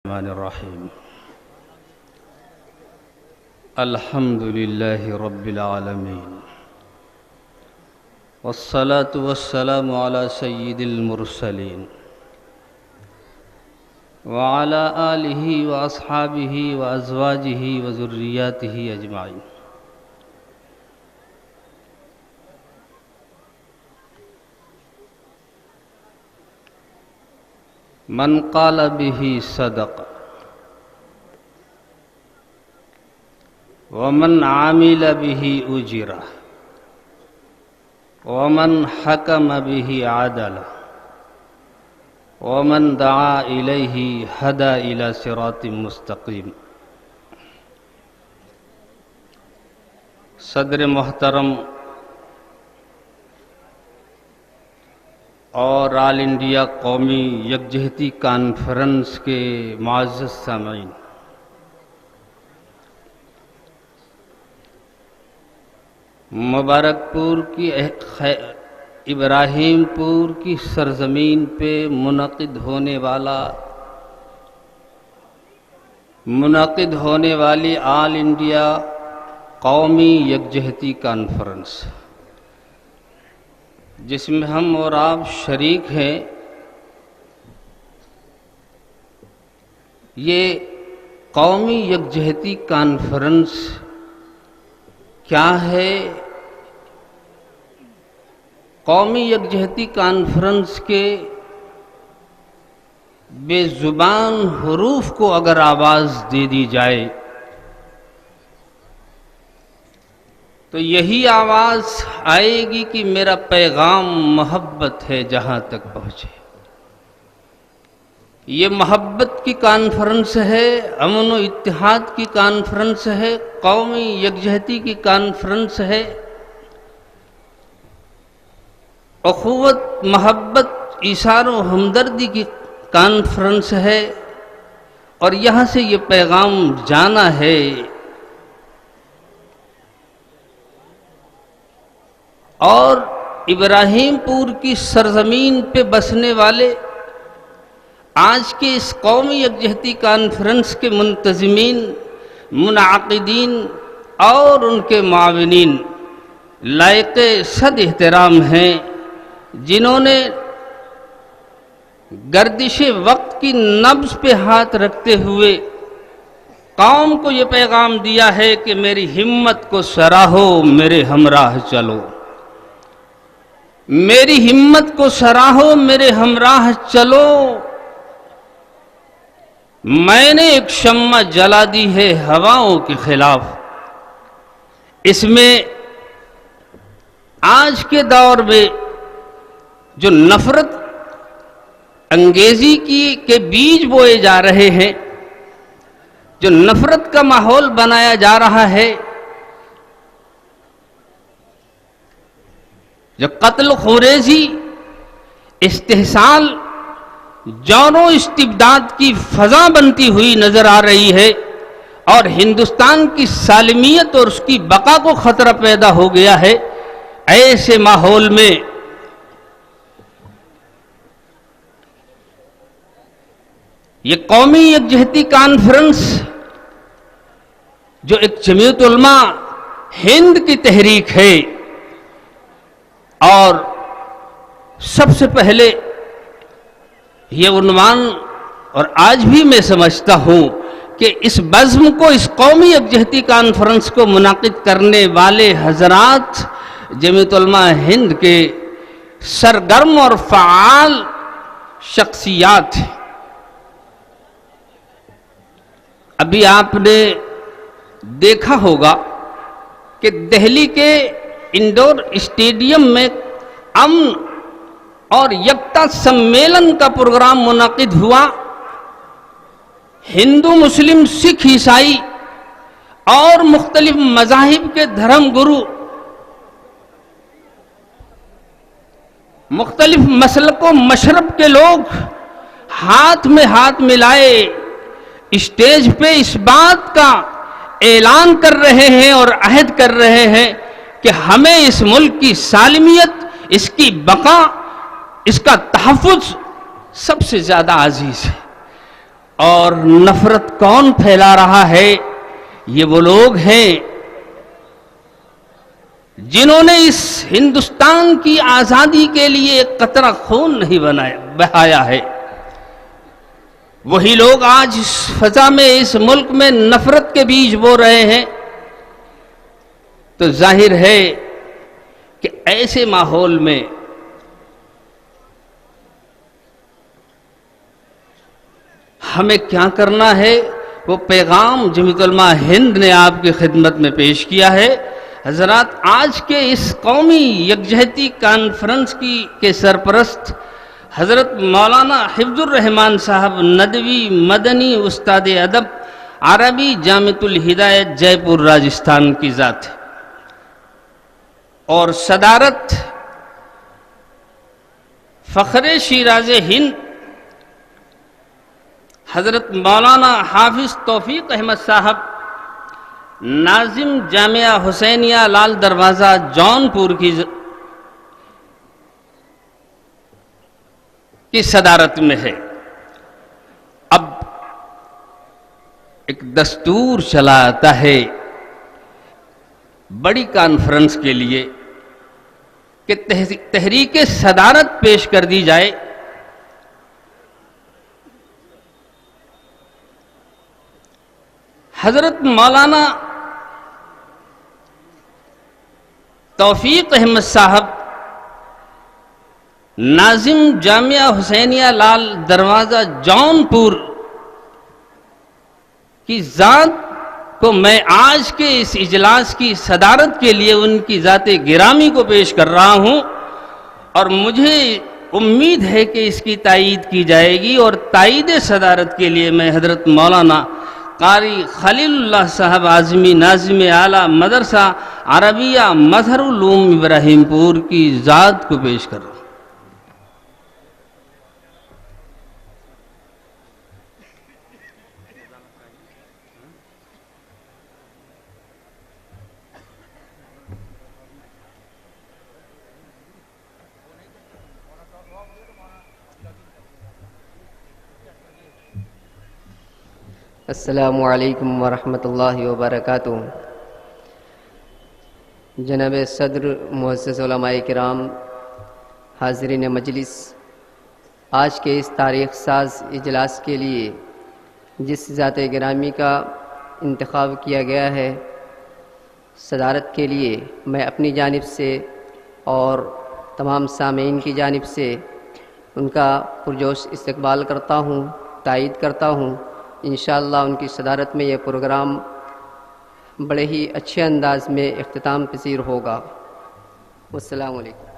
الرحمن الرحيم الحمد لله رب العالمين والصلاة والسلام على سيد المرسلين وعلى آله وأصحابه وأزواجه وذرياته أجمعين. من قال به صدق ومن عمل به أجر ومن حكم به عدل ومن دعا إليه هدى إلى صراط مستقيم. صدر محترم اور آل انڈیا قومی یکجہتی کانفرنس کے معزز سامعین، مبارک پور کی ابراہیم پور کی سرزمین پہ منعقد ہونے والی آل انڈیا قومی یکجہتی کانفرنس، جس میں ہم اور آپ شریک ہیں، یہ قومی یکجہتی کانفرنس کیا ہے؟ قومی یکجہتی کانفرنس کے بے زبان حروف کو اگر آواز دے دی جائے تو یہی آواز آئے گی کہ میرا پیغام محبت ہے جہاں تک پہنچے. یہ محبت کی کانفرنس ہے، امن و اتحاد کی کانفرنس ہے، قومی یکجہتی کی کانفرنس ہے، اخوت، محبت، ایثار و ہمدردی کی کانفرنس ہے، اور یہاں سے یہ پیغام جانا ہے اور ابراہیم پور کی سرزمین پہ بسنے والے آج کے اس قومی یکجہتی کانفرنس کے منتظمین، منعقدین اور ان کے معاونین لائق صد احترام ہیں، جنہوں نے گردش وقت کی نبض پہ ہاتھ رکھتے ہوئے قوم کو یہ پیغام دیا ہے کہ میری ہمت کو سراہو، میرے ہمراہ چلو. میری ہمت کو سراہو، میرے ہمراہ چلو. میں نے ایک شمع جلا دی ہے ہواؤں کے خلاف. اس میں آج کے دور میں جو نفرت انگیزی کے بیج بوئے جا رہے ہیں، جو نفرت کا ماحول بنایا جا رہا ہے، جو قتل خوریزی، استحصال، جور و استبداد کی فضا بنتی ہوئی نظر آ رہی ہے، اور ہندوستان کی سالمیت اور اس کی بقا کو خطرہ پیدا ہو گیا ہے، ایسے ماحول میں یہ قومی یکجہتی کانفرنس جو ایک جمعیت علماء ہند کی تحریک ہے، اور سب سے پہلے یہ عنوان، اور آج بھی میں سمجھتا ہوں کہ اس بزم کو، اس قومی یکجہتی کانفرنس کو منعقد کرنے والے حضرات جمعیت علماء ہند کے سرگرم اور فعال شخصیات ہیں. ابھی آپ نے دیکھا ہوگا کہ دہلی کے انڈور اسٹیڈیم میں امن اور یکتا سمیلن کا پروگرام منعقد ہوا. ہندو، مسلم، سکھ، عیسائی اور مختلف مذاہب کے دھرم گرو، مختلف مسلک و مشرب کے لوگ ہاتھ میں ہاتھ ملائے اسٹیج پہ اس بات کا اعلان کر رہے ہیں اور عہد کر رہے ہیں کہ ہمیں اس ملک کی سالمیت، اس کی بقا، اس کا تحفظ سب سے زیادہ عزیز ہے. اور نفرت کون پھیلا رہا ہے؟ یہ وہ لوگ ہیں جنہوں نے اس ہندوستان کی آزادی کے لیے ایک قطرہ خون نہیں بہایا ہے۔ وہی لوگ آج اس فضا میں، اس ملک میں نفرت کے بیج بو رہے ہیں۔ تو ظاہر ہے کہ ایسے ماحول میں ہمیں کیا کرنا ہے، وہ پیغام جمعیت علماء ہند نے آپ کی خدمت میں پیش کیا ہے۔ حضرات، آج کے اس قومی یکجہتی کانفرنس کے سرپرست حضرت مولانا حفظ الرحمان صاحب ندوی مدنی استاد ادب عربی جامعۃ الہدایت جے پور راجستھان کی ذات ہے، اور صدارت فخر شیراز ہند حضرت مولانا حافظ توفیق احمد صاحب ناظم جامعہ حسینیہ لال دروازہ جونپور کی صدارت میں ہے۔ اب ایک دستور چلا آتا ہے بڑی کانفرنس کے لیے کہ تحریک صدارت پیش کر دی جائے۔ حضرت مولانا توفیق احمد صاحب ناظم جامعہ حسینیہ لال دروازہ جونپور کی ذات کو میں آج کے اس اجلاس کی صدارت کے لیے ان کی ذات گرامی کو پیش کر رہا ہوں، اور مجھے امید ہے کہ اس کی تائید کی جائے گی، اور تائید صدارت کے لیے میں حضرت مولانا قاری خلیل اللہ صاحب اعظمی ناظم اعلیٰ مدرسہ عربیہ مظہر العلوم ابراہیم پور کی ذات کو پیش کر رہا ہوں۔ السلام علیکم ورحمۃ اللہ وبرکاتہ۔ جناب صدر معزز علماء کرام، حاضرین مجلس، آج کے اس تاریخ ساز اجلاس کے لیے جس ذات گرامی کا انتخاب کیا گیا ہے، صدارت کے لیے میں اپنی جانب سے اور تمام سامعین کی جانب سے ان کا پرجوش استقبال کرتا ہوں، تائید کرتا ہوں۔ انشاءاللہ ان کی صدارت میں یہ پروگرام بڑے ہی اچھے انداز میں اختتام پذیر ہوگا۔ والسلام علیکم۔